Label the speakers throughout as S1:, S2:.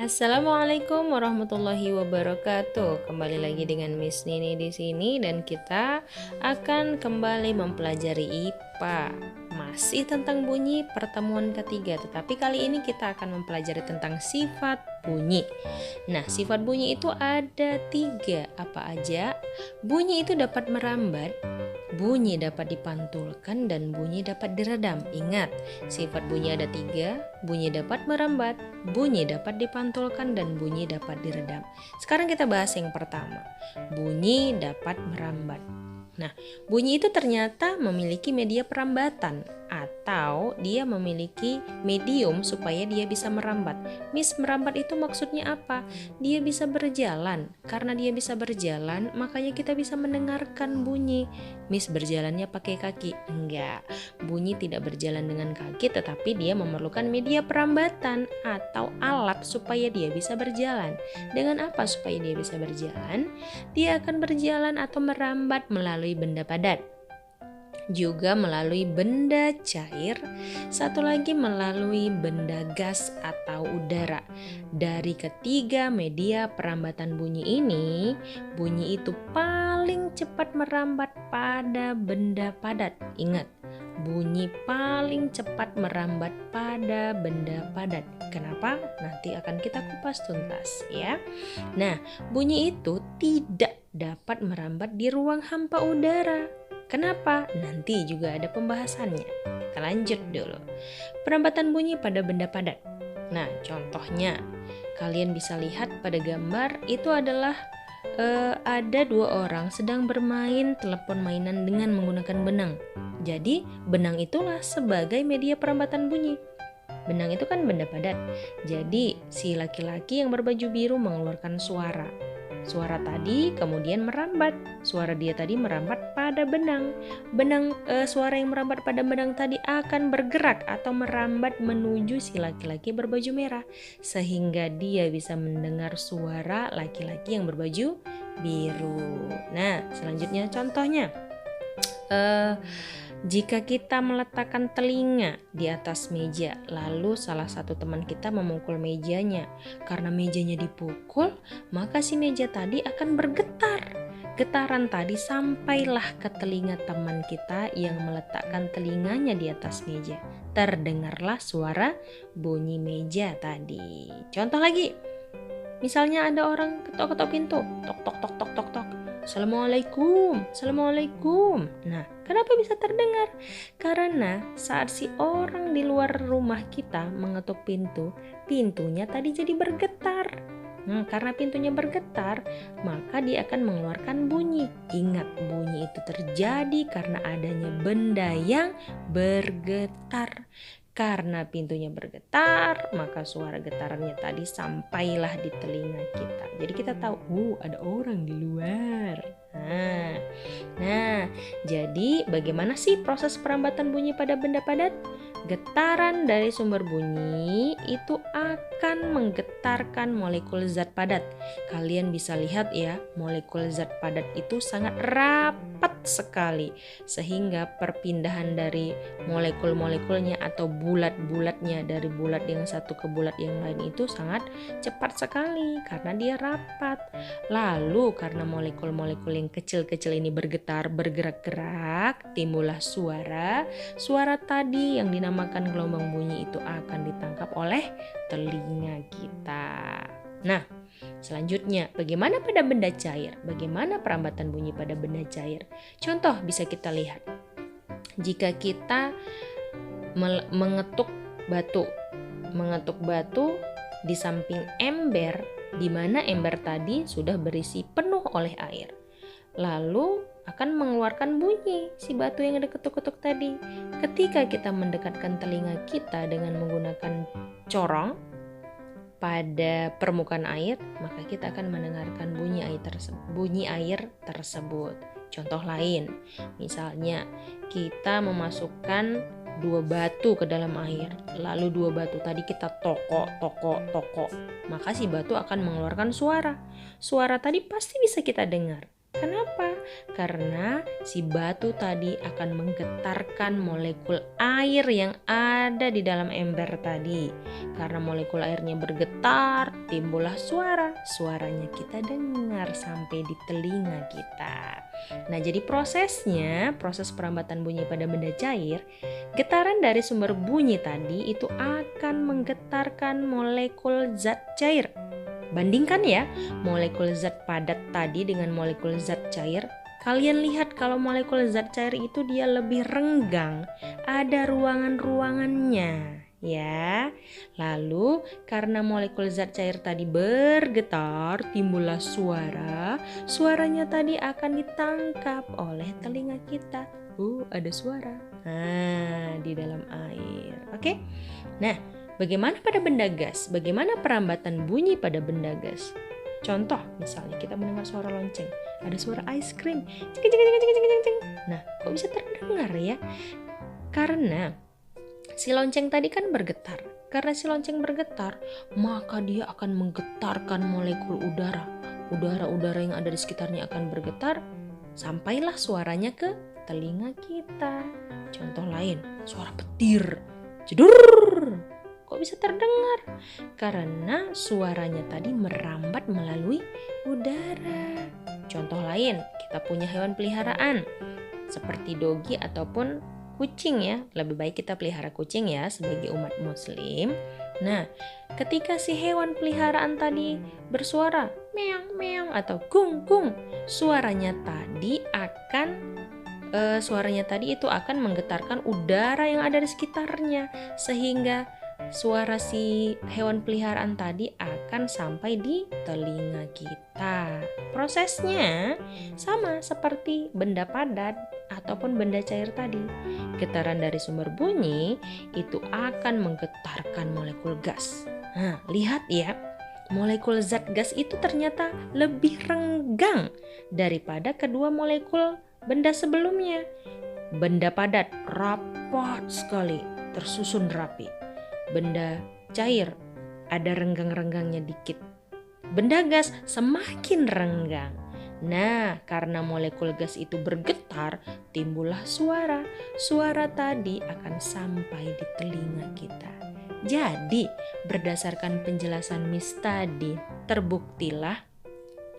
S1: Assalamualaikum warahmatullahi wabarakatuh. Kembali lagi dengan Miss Nini di sini dan kita akan kembali mempelajari IPA. Masih tentang bunyi pertemuan ketiga, tetapi kali ini kita akan mempelajari tentang sifat bunyi. Nah, sifat bunyi itu ada 3. Apa aja? Bunyi itu dapat merambat, bunyi dapat dipantulkan, dan bunyi dapat diredam. Ingat, sifat bunyi ada 3, bunyi dapat merambat, bunyi dapat dipantulkan, dan bunyi dapat diredam. Sekarang kita bahas yang pertama, bunyi dapat merambat. Nah, bunyi itu ternyata memiliki media perambatan atau dia memiliki medium supaya dia bisa merambat. Miss, merambat itu maksudnya apa? Dia bisa berjalan. Karena dia bisa berjalan, makanya kita bisa mendengarkan bunyi. Miss, berjalannya pakai kaki? Enggak. Bunyi tidak berjalan dengan kaki, tetapi dia memerlukan media perambatan atau alat supaya dia bisa berjalan. Dengan apa supaya dia bisa berjalan? Dia akan berjalan atau merambat melalui benda padat, juga melalui benda cair, satu lagi melalui benda gas atau udara. Dari ketiga media perambatan bunyi ini, bunyi itu paling cepat merambat pada benda padat. Ingat, bunyi paling cepat merambat pada benda padat. Kenapa? Nanti akan kita kupas tuntas ya. Nah, bunyi itu tidak dapat merambat di ruang hampa udara. Kenapa? Nanti juga ada pembahasannya. Kita lanjut dulu. Perambatan bunyi pada benda padat. Nah, contohnya kalian bisa lihat pada gambar itu adalah ada 2 orang sedang bermain telepon mainan dengan menggunakan benang. Jadi, benang itulah sebagai media perambatan bunyi. Benang itu kan benda padat. Jadi, si laki-laki yang berbaju biru mengeluarkan suara. Suara tadi kemudian merambat. Suara dia tadi merambat pada benang. Suara yang merambat pada benang tadi akan bergerak atau merambat menuju si laki-laki berbaju merah, sehingga dia bisa mendengar suara laki-laki yang berbaju biru. Nah, selanjutnya contohnya. Jika kita meletakkan telinga di atas meja, lalu salah satu teman kita memukul mejanya. Karena mejanya dipukul, maka si meja tadi akan bergetar. Getaran tadi sampailah ke telinga teman kita yang meletakkan telinganya di atas meja. Terdengarlah suara bunyi meja tadi. Contoh lagi, misalnya ada orang ketok-ketok pintu, tok tok tok tok tok tok. Assalamualaikum, Assalamualaikum. Nah, kenapa bisa terdengar? Karena saat si orang di luar rumah kita mengetuk pintu, pintunya tadi jadi bergetar. Karena pintunya bergetar, maka dia akan mengeluarkan bunyi. Ingat, bunyi itu terjadi karena adanya benda yang bergetar. Karena pintunya bergetar, maka suara getarannya tadi sampailah di telinga kita. Jadi kita tahu, ada orang di luar. Nah, jadi bagaimana sih proses perambatan bunyi pada benda padat? Getaran dari sumber bunyi itu akan menggetarkan molekul zat padat. Kalian bisa lihat ya, molekul zat padat itu sangat rapat sekali, sehingga perpindahan dari molekul-molekulnya atau bulat-bulatnya dari bulat yang satu ke bulat yang lain itu sangat cepat sekali karena dia rapat. Lalu karena molekul-molekul yang kecil-kecil ini bergerak-gerak, timbullah suara. Suara tadi yang dinamakan gelombang bunyi itu akan ditangkap oleh telinga kita. Nah, selanjutnya, bagaimana pada benda cair? Bagaimana perambatan bunyi pada benda cair? Contoh bisa kita lihat. Jika kita mengetuk batu di samping ember, di mana ember tadi sudah berisi penuh oleh air. Lalu akan mengeluarkan bunyi si batu yang ada ketuk-ketuk tadi. Ketika kita mendekatkan telinga kita dengan menggunakan corong pada permukaan air, maka kita akan mendengarkan bunyi air tersebut. Contoh lain, misalnya kita memasukkan 2 batu ke dalam air, lalu 2 batu tadi kita tokok, maka si batu akan mengeluarkan suara. Suara tadi pasti bisa kita dengar. Kenapa? Karena si batu tadi akan menggetarkan molekul air yang ada di dalam ember tadi. Karena molekul airnya bergetar, timbullah suara. Suaranya kita dengar sampai di telinga kita. Nah, jadi prosesnya, proses perambatan bunyi pada benda cair, getaran dari sumber bunyi tadi itu akan menggetarkan molekul zat cair. Bandingkan ya, molekul zat padat tadi dengan molekul zat cair. Kalian lihat kalau molekul zat cair itu dia lebih renggang, ada ruangan-ruangannya. Ya, lalu karena molekul zat cair tadi bergetar, timbullah suara. Suaranya tadi akan ditangkap oleh telinga kita. Ada suara. Nah, di dalam air. Oke. Nah, bagaimana pada benda gas? Bagaimana perambatan bunyi pada benda gas? Contoh, misalnya kita mendengar suara lonceng. Ada suara ice cream. Cing, cing, cing, cing, cing, cing. Nah, kok bisa terdengar ya? Karena si lonceng tadi kan bergetar. Karena si lonceng bergetar, maka dia akan menggetarkan molekul udara. Udara-udara yang ada di sekitarnya akan bergetar, sampailah suaranya ke telinga kita. Contoh lain, suara petir. Jedur. Kok bisa terdengar? Karena suaranya tadi merambat melalui udara. Contoh lain, kita punya hewan peliharaan seperti dogi ataupun kucing ya. Lebih baik kita pelihara kucing ya sebagai umat muslim. Nah, ketika si hewan peliharaan tadi bersuara meong meong atau gung gung, suaranya tadi itu akan menggetarkan udara yang ada di sekitarnya, sehingga suara si hewan peliharaan tadi akan sampai di telinga kita. Prosesnya sama seperti benda padat ataupun benda cair tadi. Getaran dari sumber bunyi itu akan menggetarkan molekul gas. Nah, lihat ya, molekul zat gas itu ternyata lebih renggang daripada kedua molekul benda sebelumnya. Benda padat rapat sekali, tersusun rapi. Benda cair ada renggang-renggangnya dikit. Benda gas semakin renggang. Nah, karena molekul gas itu bergetar, timbullah suara. Suara tadi akan sampai di telinga kita. Jadi, berdasarkan penjelasan Miss tadi, terbuktilah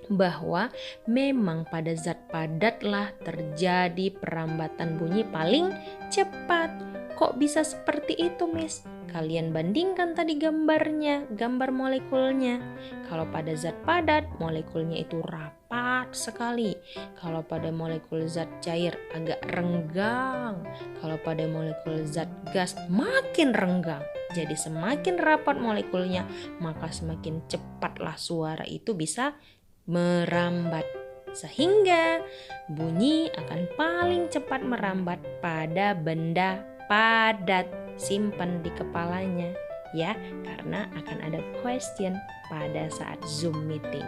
S1: bahwa memang pada zat padatlah terjadi perambatan bunyi paling cepat. Kok bisa seperti itu, Miss? Kalian bandingkan tadi gambarnya, gambar molekulnya. Kalau pada zat padat, molekulnya itu rapat sekali. Kalau pada molekul zat cair agak renggang. Kalau pada molekul zat gas makin renggang. Jadi semakin rapat molekulnya, maka semakin cepatlah suara itu bisa merambat, sehingga bunyi akan paling cepat merambat pada benda padat. Simpan di kepalanya ya, karena akan ada question pada saat Zoom meeting.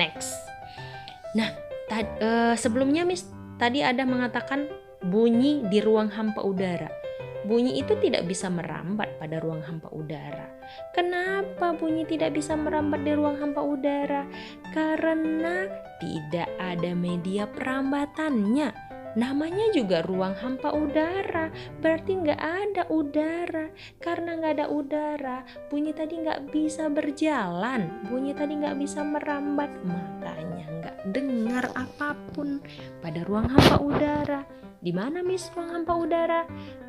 S1: Next. Nah, sebelumnya Miss tadi ada mengatakan bunyi di ruang hampa udara. Bunyi itu tidak bisa merambat pada ruang hampa udara. Kenapa bunyi tidak bisa merambat di ruang hampa udara? Karena tidak ada media perambatannya. Namanya juga ruang hampa udara, berarti nggak ada udara. Karena nggak ada udara, bunyi tadi nggak bisa berjalan. Bunyi tadi nggak bisa merambat, makanya nggak dengar apapun pada ruang hampa udara. Di mana Miss ruang hampa udara?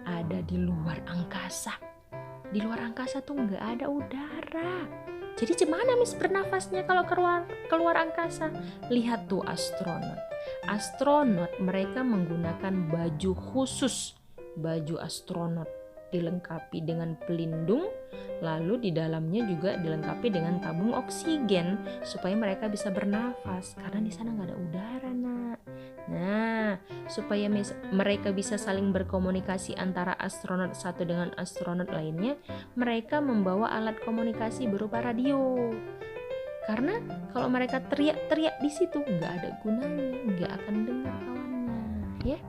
S1: Ada di luar angkasa. Di luar angkasa tuh nggak ada udara. Jadi gimana Miss bernafasnya kalau keluar angkasa? Lihat tuh astronot. Astronot mereka menggunakan baju khusus. Baju astronot dilengkapi dengan pelindung, lalu di dalamnya juga dilengkapi dengan tabung oksigen supaya mereka bisa bernafas karena di sana nggak ada udara, Nak. Nah, supaya mereka bisa saling berkomunikasi antara astronot satu dengan astronot lainnya, mereka membawa alat komunikasi berupa radio. Karena kalau mereka teriak-teriak di situ nggak ada gunanya, nggak akan dengar kawannya, ya.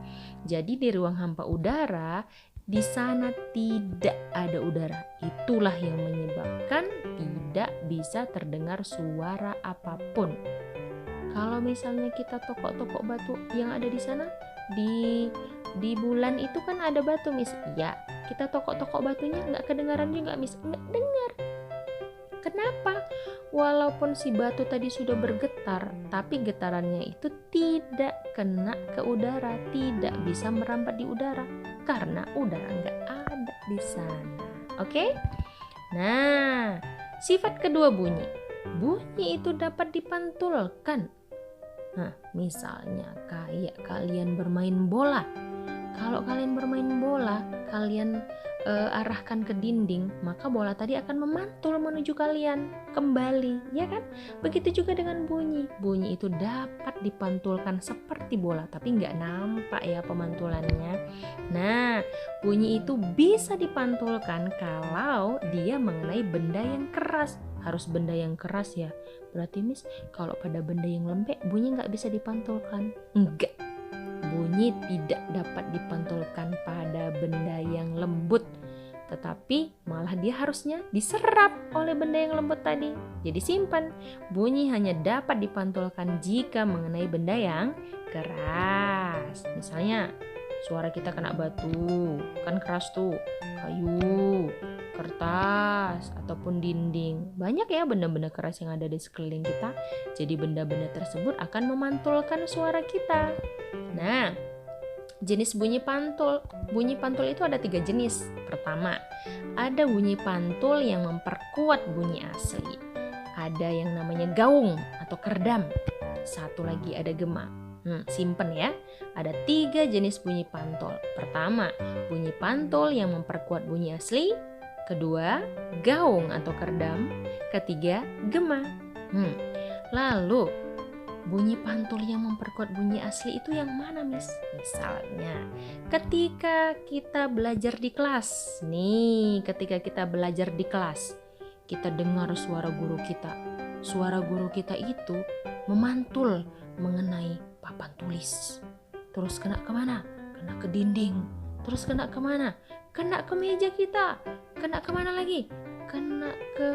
S1: Jadi di ruang hampa udara di sana tidak ada udara. Itulah yang menyebabkan tidak bisa terdengar suara apapun. Kalau misalnya kita tokok-tokok batu yang ada di sana, di bulan itu kan ada batu, Miss. Iya, kita tokok-tokok batunya nggak kedengaran juga, Miss. Nggak dengar. Kenapa? Walaupun si batu tadi sudah bergetar, tapi getarannya itu tidak kena ke udara, tidak bisa merambat di udara, karena udara nggak ada di sana. Oke? Nah, sifat kedua bunyi. Bunyi itu dapat dipantulkan. Nah, misalnya kayak kalian bermain bola. Kalau kalian bermain bola, kalian arahkan ke dinding, maka bola tadi akan memantul menuju kalian kembali, ya kan? Begitu juga dengan bunyi. Bunyi itu dapat dipantulkan seperti bola, tapi nggak nampak ya pemantulannya. Nah, bunyi itu bisa dipantulkan kalau dia mengenai benda yang keras. Harus benda yang keras ya. Berarti Miss, kalau pada benda yang lembek, bunyi nggak bisa dipantulkan? Enggak. Bunyi tidak dapat dipantulkan pada benda yang lembut, tetapi malah dia harusnya diserap oleh benda yang lembut tadi. Jadi simpan, bunyi hanya dapat dipantulkan jika mengenai benda yang keras. Misalnya suara kita kena batu, kan keras tuh, kayu, kertas, ataupun dinding. Banyak ya benda-benda keras yang ada di sekeliling kita. Jadi benda-benda tersebut akan memantulkan suara kita. Nah, jenis bunyi pantul. Bunyi pantul itu ada 3 jenis. Pertama, ada bunyi pantul yang memperkuat bunyi asli. Ada yang namanya gaung atau kerdam. Satu lagi ada gema. Simpen ya. Ada 3 jenis bunyi pantul. Pertama, bunyi pantul yang memperkuat bunyi asli. Kedua, gaung atau kerdam. Ketiga, gema. Lalu, bunyi pantul yang memperkuat bunyi asli itu yang mana, Miss? Misalnya, ketika kita belajar di kelas. Nih, ketika kita belajar di kelas, kita dengar suara guru kita. Suara guru kita itu memantul mengenai papan tulis. Terus kena kemana? Kena ke dinding. Terus kena kemana? Kena ke meja kita. Kena kemana lagi? Kena ke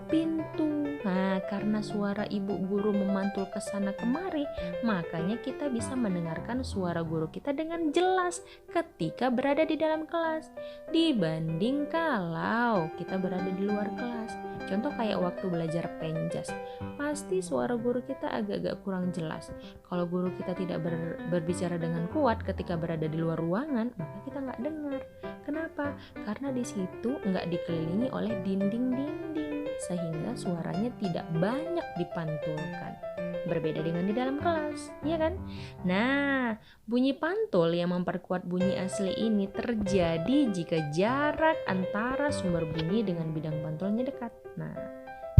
S1: pintu. Nah, karena suara ibu guru memantul ke sana kemari, makanya kita bisa mendengarkan suara guru kita dengan jelas ketika berada di dalam kelas, dibanding kalau kita berada di luar kelas. Contoh kayak waktu belajar penjas, pasti suara guru kita agak-agak kurang jelas. Kalau guru kita tidak berbicara dengan kuat ketika berada di luar ruangan, maka kita nggak dengar. Kenapa? Karena di situ nggak dikelilingi oleh dinding-dinding, sehingga suaranya tidak banyak dipantulkan. Berbeda dengan di dalam kelas, ya kan? Nah, bunyi pantul yang memperkuat bunyi asli ini terjadi jika jarak antara sumber bunyi dengan bidang pantulnya dekat. Nah,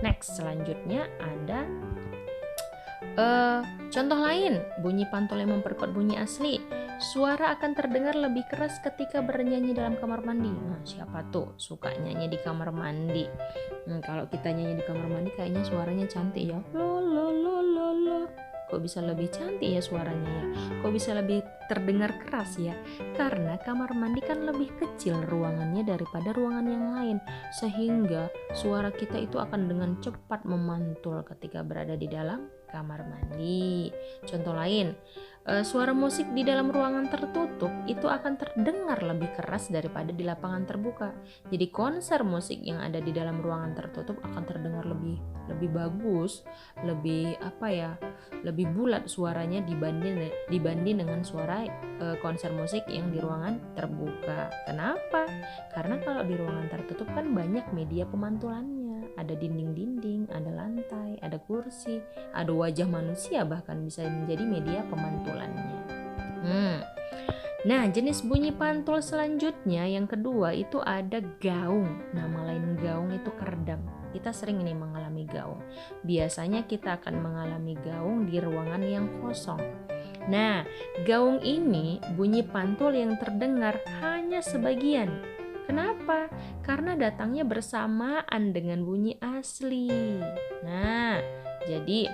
S1: next selanjutnya ada contoh lain, bunyi pantul yang memperkuat bunyi asli. Suara akan terdengar lebih keras ketika bernyanyi dalam kamar mandi. Nah, siapa tuh suka nyanyi di kamar mandi? Kalau kita nyanyi di kamar mandi kayaknya suaranya cantik ya. Lo lo lo lo lo. Kok bisa lebih cantik ya suaranya ya? Kok bisa lebih terdengar keras ya? Karena kamar mandi kan lebih kecil ruangannya daripada ruangan yang lain, sehingga suara kita itu akan dengan cepat memantul ketika berada di dalam kamar mandi. Contoh lain, suara musik di dalam ruangan tertutup itu akan terdengar lebih keras daripada di lapangan terbuka. Jadi konser musik yang ada di dalam ruangan tertutup akan terdengar lebih bagus, lebih lebih bulat suaranya dibanding dengan suara konser musik yang di ruangan terbuka. Kenapa? Karena kalau di ruangan tertutup kan banyak media pemantulannya. Ada dinding-dinding, ada lantai, ada kursi, ada wajah manusia, bahkan bisa menjadi media pemantulannya. Nah, jenis bunyi pantul selanjutnya yang kedua itu ada gaung. Nama lain gaung itu kerdam. Kita sering ini mengalami gaung. Biasanya kita akan mengalami gaung di ruangan yang kosong. Nah, gaung ini bunyi pantul yang terdengar hanya sebagian. Kenapa? Karena datangnya bersamaan dengan bunyi asli. Nah, jadi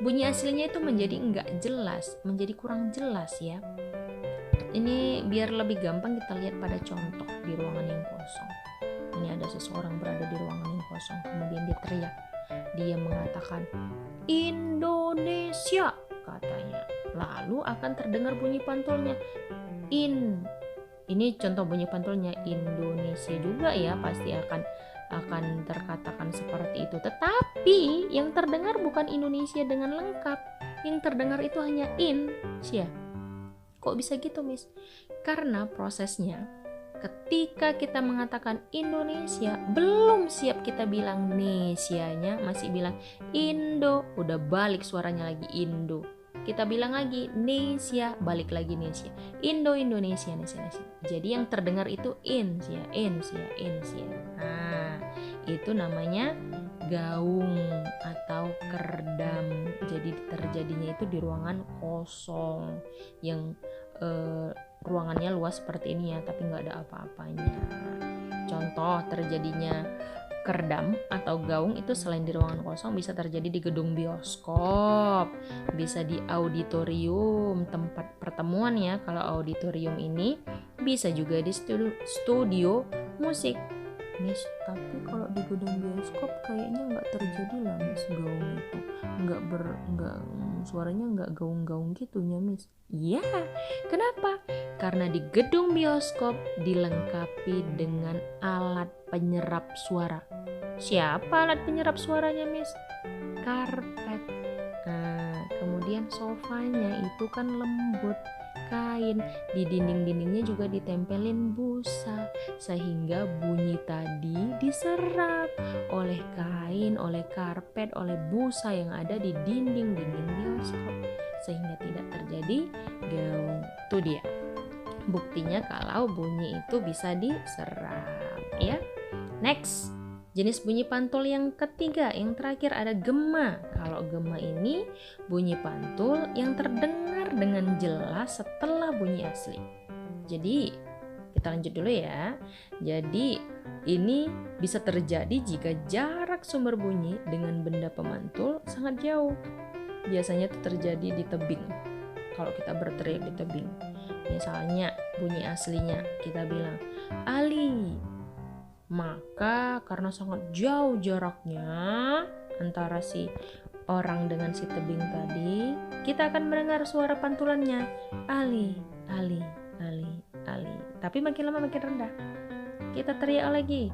S1: bunyi aslinya itu menjadi enggak jelas, menjadi kurang jelas ya. Ini biar lebih gampang kita lihat pada contoh di ruangan yang kosong. Ini ada seseorang berada di ruangan yang kosong, kemudian dia teriak. dia mengatakan Indonesia katanya, lalu akan terdengar bunyi pantulnya ini contoh bunyi pantulnya Indonesia juga ya, pasti akan terkatakan seperti itu. Tetapi yang terdengar bukan Indonesia dengan lengkap, yang terdengar itu hanya Indonesia. Kok bisa gitu, Miss? Karena prosesnya ketika kita mengatakan Indonesia, belum siap kita bilang Nesianya, masih bilang Indo, udah balik suaranya lagi Indo. Kita bilang lagi Nesia, balik lagi Nesia. Indonesia, Nesia. Jadi yang terdengar itu Insia. Nah, itu namanya gaung atau kerdam. Jadi terjadinya itu di ruangan kosong yang ruangannya luas seperti ini ya, tapi nggak ada apa-apanya. Contoh terjadinya kerdam atau gaung itu selain di ruangan kosong bisa terjadi di gedung bioskop, bisa di auditorium, tempat pertemuan ya. Kalau auditorium ini bisa juga di studio musik. Miss, tapi kalau di gedung bioskop kayaknya nggak terjadi lah, Miss, gaung itu suaranya nggak gaung-gaung gitunya, Miss. Iya, kenapa? Karena di gedung bioskop dilengkapi dengan alat penyerap suara. Siapa alat penyerap suaranya, Miss? Karpet. Nah, kemudian sofanya itu kan lembut, kain, di dinding-dindingnya juga ditempelin busa, sehingga bunyi tadi diserap oleh kain, oleh karpet, oleh busa yang ada di dinding-dinding bioskop, sehingga tidak terjadi gaung. Itu dia buktinya kalau bunyi itu bisa diserap ya. Next, jenis bunyi pantul yang ketiga, yang terakhir ada gema. Kalau gema ini bunyi pantul yang terdengar dengan jelas setelah bunyi asli. Jadi kita lanjut dulu ya. Jadi ini bisa terjadi jika jarak sumber bunyi dengan benda pemantul sangat jauh. Biasanya itu terjadi di tebing. Kalau kita berteriak di tebing, misalnya bunyi aslinya kita bilang Ali, maka karena sangat jauh jaraknya antara si orang dengan si tebing tadi, kita akan mendengar suara pantulannya Ali, Ali, Ali, Ali. Tapi makin lama makin rendah. Kita teriak lagi,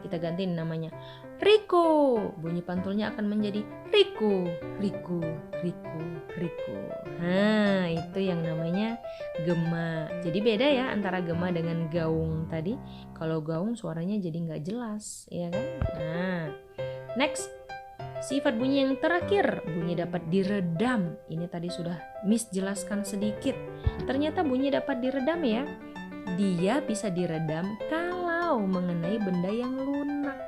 S1: kita gantiin namanya Riko. Bunyi pantulnya akan menjadi Riko, Riko, Riko, Riko. Nah, itu yang namanya gema. Jadi beda ya antara gema dengan gaung tadi. Kalau gaung suaranya jadi nggak jelas, ya kan? Nah, next, sifat bunyi yang terakhir, bunyi dapat diredam. Ini tadi sudah Miss jelaskan sedikit. Ternyata bunyi dapat diredam ya. Dia bisa diredam kalau mengenai benda yang lunak.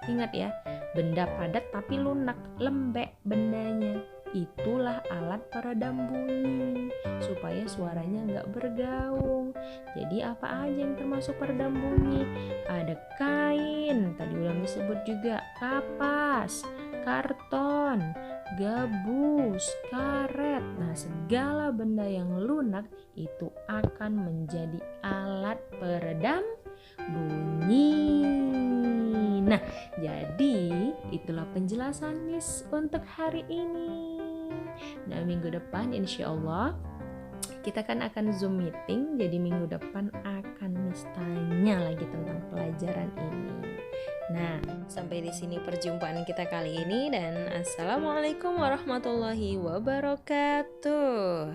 S1: Ingat ya, benda padat tapi lunak, lembek bendanya. Itulah alat peredam bunyi supaya suaranya nggak bergaung. Jadi apa aja yang termasuk peredam bunyi? Ada kain, tadi udah disebut juga, kapas, karton, gabus, karet. Nah, segala benda yang lunak itu akan menjadi alat peredam bunyi. Nah, jadi itulah penjelasan Miss untuk hari ini. Nah, minggu depan insya Allah kita kan akan Zoom meeting. Jadi minggu depan akan Miss tanya lagi tentang pelajaran ini. Nah, sampai di sini perjumpaan kita kali ini dan assalamualaikum warahmatullahi wabarakatuh.